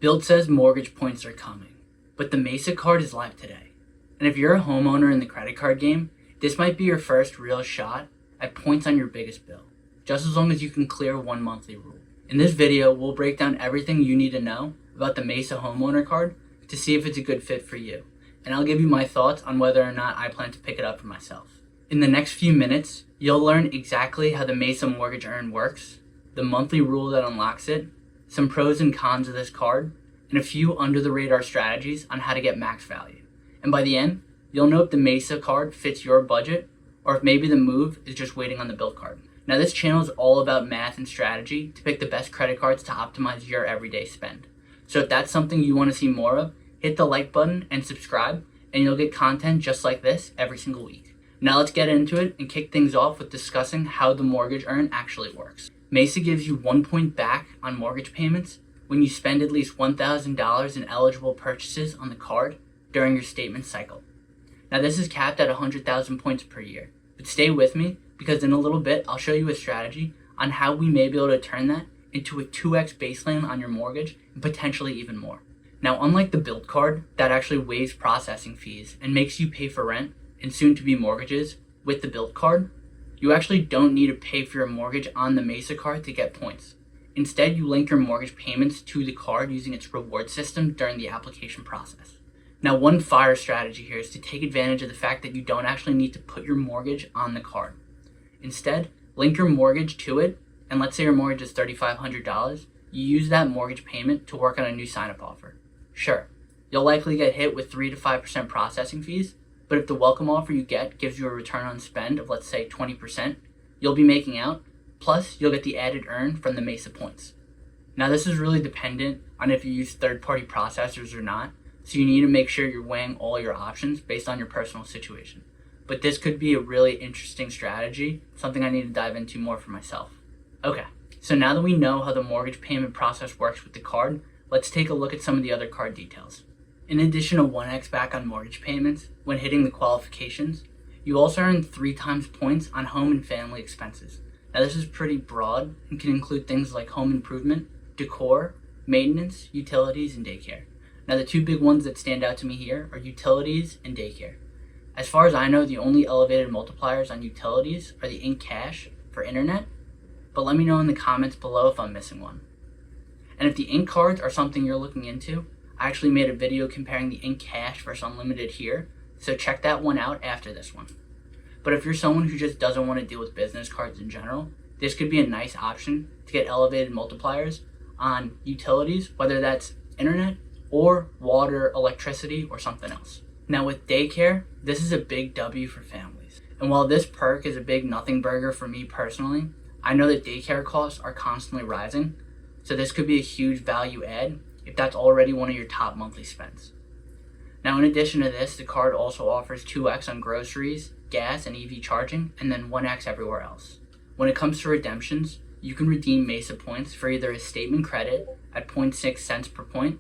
Build says mortgage points are coming, but the Mesa card is live today. And if you're a homeowner in the credit card game, this might be your first real shot at points on your biggest bill, just as long as you can clear one monthly rule. In this video, we'll break down everything you need to know about the Mesa Homeowner Card to see if it's a good fit for you. And I'll give you my thoughts on whether or not I plan to pick it up for myself. In the next few minutes, you'll learn exactly how the Mesa Mortgage Earn works, the monthly rule that unlocks it, some pros and cons of this card, and a few under-the-radar strategies on how to get max value. And by the end, you'll know if the Mesa card fits your budget or if maybe the move is just waiting on the build card. Now, this channel is all about math and strategy to pick the best credit cards to optimize your everyday spend. So if that's something you want to see more of, hit the like button and subscribe, and you'll get content just like this every single week. Now let's get into it and kick things off with discussing how the mortgage earn actually works. Mesa gives you 1 point back on mortgage payments when you spend at least $1,000 in eligible purchases on the card during your statement cycle. Now this is capped at 100,000 points per year, but stay with me because in a little bit I'll show you a strategy on how we may be able to turn that into a 2x baseline on your mortgage and potentially even more. Now, unlike the build card that actually waives processing fees and makes you pay for rent and soon to be mortgages with the build card, you actually don't need to pay for your mortgage on the Mesa card to get points. Instead, you link your mortgage payments to the card using its reward system during the application process. Now, one fire strategy here is to take advantage of the fact that you don't actually need to put your mortgage on the card. Instead, link your mortgage to it, and let's say your mortgage is $3,500, you use that mortgage payment to work on a new sign-up offer. Sure, you'll likely get hit with 3 to 5% processing fees, but if the welcome offer you get gives you a return on spend of, let's say, 20%, you'll be making out, plus you'll get the added earn from the Mesa points. Now, this is really dependent on if you use third-party processors or not, so you need to make sure you're weighing all your options based on your personal situation. But this could be a really interesting strategy, something I need to dive into more for myself. Okay, so now that we know how the mortgage payment process works with the card, let's take a look at some of the other card details. In addition to 1x back on mortgage payments, when hitting the qualifications, you also earn 3 times points on home and family expenses. Now this is pretty broad and can include things like home improvement, decor, maintenance, utilities, and daycare. Now the 2 big ones that stand out to me here are utilities and daycare. As far as I know, the only elevated multipliers on utilities are the in cash for internet, but let me know in the comments below if I'm missing one. And if the ink cards are something you're looking into, I actually made a video comparing the ink cash versus unlimited here, so check that one out after this one. But if you're someone who just doesn't want to deal with business cards in general, this could be a nice option to get elevated multipliers on utilities, whether that's internet or water, electricity, or something else. Now with daycare, this is a big W for families. And while this perk is a big nothing burger for me personally, I know that daycare costs are constantly rising, so this could be a huge value add if that's already one of your top monthly spends. Now, in addition to this, the card also offers 2x on groceries, gas, and EV charging, and then 1x everywhere else. When it comes to redemptions, you can redeem Mesa points for either a statement credit at 0.6 cents per point,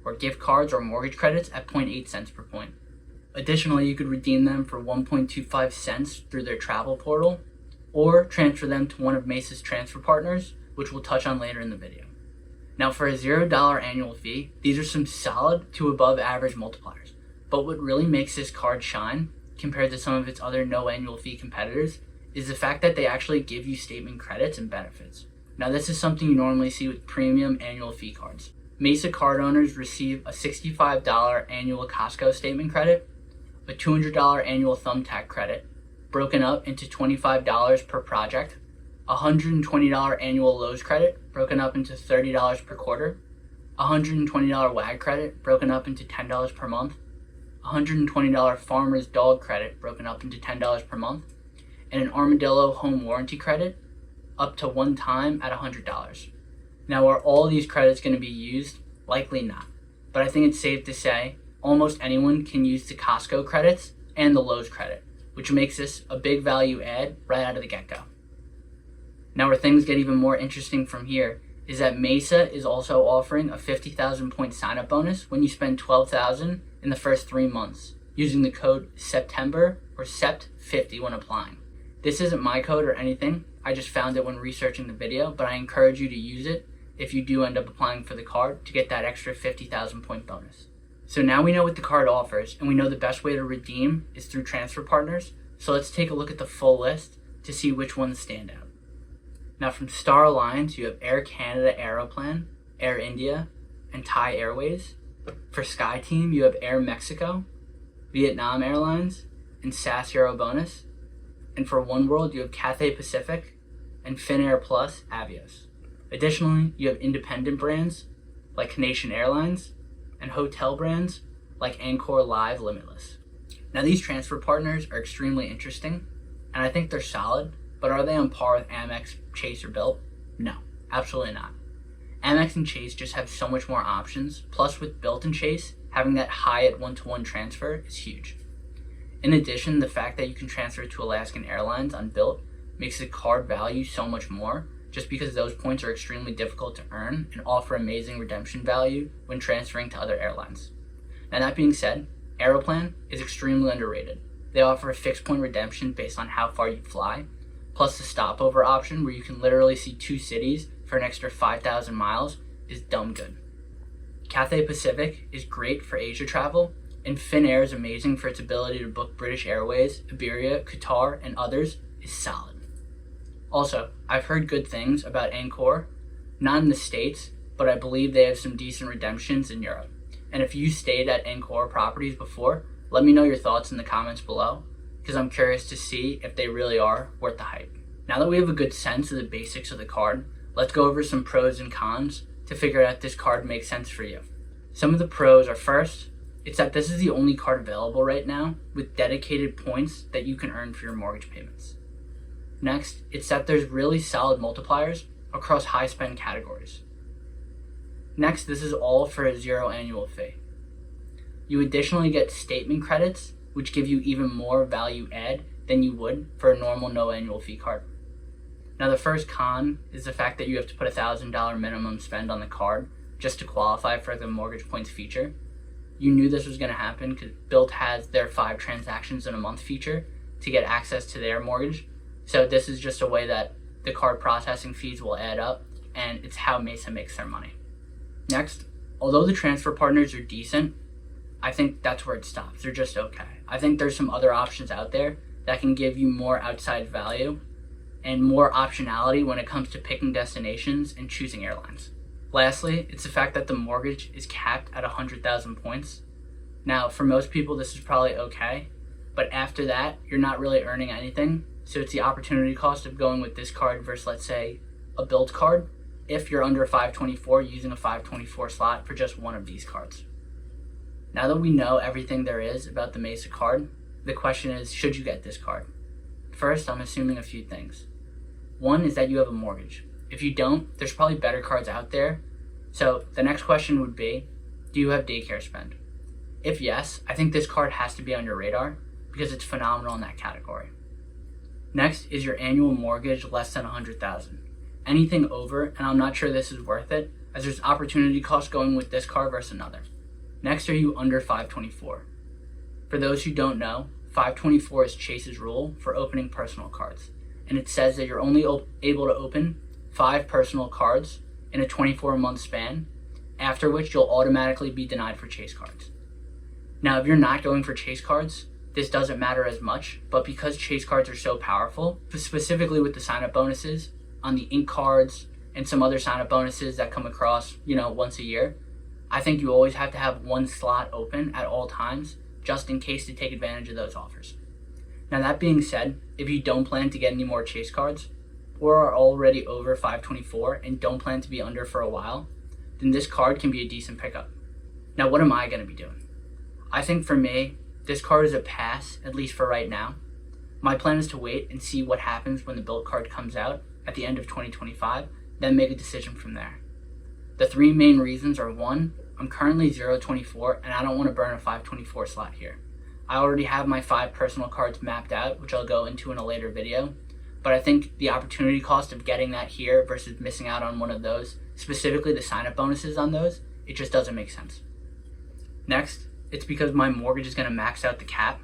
or gift cards or mortgage credits at 0.8 cents per point. Additionally, you could redeem them for 1.25 cents through their travel portal, or transfer them to one of Mesa's transfer partners, which we'll touch on later in the video. Now, for a $0 annual fee, these are some solid to above average multipliers. But what really makes this card shine, compared to some of its other no annual fee competitors, is the fact that they actually give you statement credits and benefits. Now, this is something you normally see with premium annual fee cards. Mesa card owners receive a $65 annual Costco statement credit, a $200 annual Thumbtack credit, broken up into $25 per project, a $120 annual Lowe's credit, broken up into $30 per quarter, a $120 WAG credit, broken up into $10 per month, a $120 Farmer's Dog credit, broken up into $10 per month, and an Armadillo home warranty credit, up to one time at $100. Now, are all these credits going to be used? Likely not. But I think it's safe to say almost anyone can use the Costco credits and the Lowe's credit, which makes this a big value add right out of the get-go. Now, where things get even more interesting from here is that Mesa is also offering a 50,000 point sign-up bonus when you spend $12,000 in the first 3 months using the code September or SEPT50 when applying. This isn't my code or anything, I just found it when researching the video, but I encourage you to use it if you do end up applying for the card to get that extra 50,000 point bonus. So now we know what the card offers, and we know the best way to redeem is through transfer partners. So let's take a look at the full list to see which ones stand out. Now from Star Alliance, you have Air Canada Aeroplan, Air India, and Thai Airways. For SkyTeam, you have Air Mexico, Vietnam Airlines, and SAS Euro Bonus. And for OneWorld, you have Cathay Pacific and Finnair Plus Avios. Additionally, you have independent brands like Canadian Airlines and hotel brands like Encore Live Limitless. Now these transfer partners are extremely interesting, and I think they're solid, but are they on par with Amex, Chase, or Bilt? No, absolutely not. Amex and Chase just have so much more options, plus with Bilt and Chase, having that Hyatt one-to-one transfer is huge. In addition, the fact that you can transfer to Alaskan Airlines on Bilt makes the card value so much more, just because those points are extremely difficult to earn and offer amazing redemption value when transferring to other airlines. Now that being said, Aeroplan is extremely underrated. They offer a fixed point redemption based on how far you fly, plus the stopover option where you can literally see 2 cities for an extra 5,000 miles is dumb good. Cathay Pacific is great for Asia travel, and Finnair is amazing for its ability to book British Airways, Iberia, Qatar, and others is solid. Also, I've heard good things about Encore, not in the States, but I believe they have some decent redemptions in Europe. And if you stayed at Encore properties before, let me know your thoughts in the comments below, because I'm curious to see if they really are worth the hype. Now that we have a good sense of the basics of the card, let's go over some pros and cons to figure out if this card makes sense for you. Some of the pros are, first, it's that this is the only card available right now with dedicated points that you can earn for your mortgage payments. Next, it's that there's really solid multipliers across high spend categories. Next, this is all for a 0 annual fee. You additionally get statement credits, which give you even more value add than you would for a normal no annual fee card. Now the first con is the fact that you have to put a $1,000 minimum spend on the card just to qualify for the mortgage points feature. You knew this was going to happen because Bilt has their 5 transactions in a month feature to get access to their mortgage. So this is just a way that the card processing fees will add up, and it's how Mesa makes their money. Next, although the transfer partners are decent, I think that's where it stops. They're just okay. I think there's some other options out there that can give you more outside value and more optionality when it comes to picking destinations and choosing airlines. Lastly, it's the fact that the mortgage is capped at 100,000 points. Now, for most people, this is probably okay, but after that, you're not really earning anything. So it's the opportunity cost of going with this card versus, let's say, a Bilt card if you're under 524 using a 524 slot for just one of these cards. Now that we know everything there is about the Mesa card, the question is, should you get this card? First, I'm assuming a few things. One is that you have a mortgage. If you don't, there's probably better cards out there. So the next question would be, do you have daycare spend? If yes, I think this card has to be on your radar because it's phenomenal in that category. Next is your annual mortgage less than 100,000. Anything over, and I'm not sure this is worth it, as there's opportunity cost going with this card versus another. Next, are you under 524? For those who don't know, 524 is Chase's rule for opening personal cards, and it says that you're only able to open 5 personal cards in a 24-month span, after which you'll automatically be denied for Chase cards. Now, if you're not going for Chase cards, this doesn't matter as much, but because Chase cards are so powerful, specifically with the sign-up bonuses on the ink cards and some other sign-up bonuses that come across, once a year, I think you always have to have one slot open at all times, just in case to take advantage of those offers. Now that being said, if you don't plan to get any more Chase cards, or are already over 524 and don't plan to be under for a while, then this card can be a decent pickup. Now what am I going to be doing? I think for me, this card is a pass, at least for right now. My plan is to wait and see what happens when the Bilt card comes out at the end of 2025, then make a decision from there. The 3 main reasons are: 1, I'm currently 024 and I don't want to burn a 524 slot here. I already have my 5 personal cards mapped out, which I'll go into in a later video, but I think the opportunity cost of getting that here versus missing out on one of those, specifically the sign-up bonuses on those, it just doesn't make sense. Next, it's because my mortgage is going to max out the cap,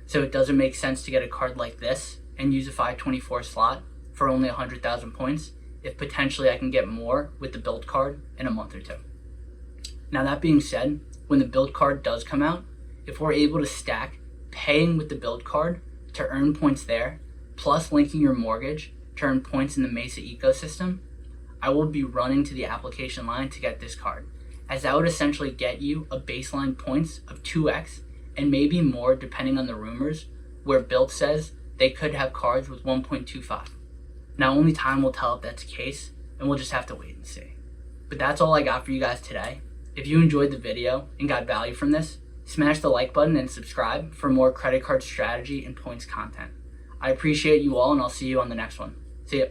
so it doesn't make sense to get a card like this and use a 524 slot for only 100,000 points if potentially I can get more with the Build card in a month or two. Now that being said, when the Build card does come out, if we're able to stack paying with the Build card to earn points there, plus linking your mortgage to earn points in the Mesa ecosystem, I will be running to the application line to get this card, as that would essentially get you a baseline points of 2x and maybe more depending on the rumors, where Build says they could have cards with 1.25. Now only time will tell if that's the case, and we'll just have to wait and see. But that's all I got for you guys today. If you enjoyed the video and got value from this, smash the like button and subscribe for more credit card strategy and points content. I appreciate you all, and I'll see you on the next one. See ya.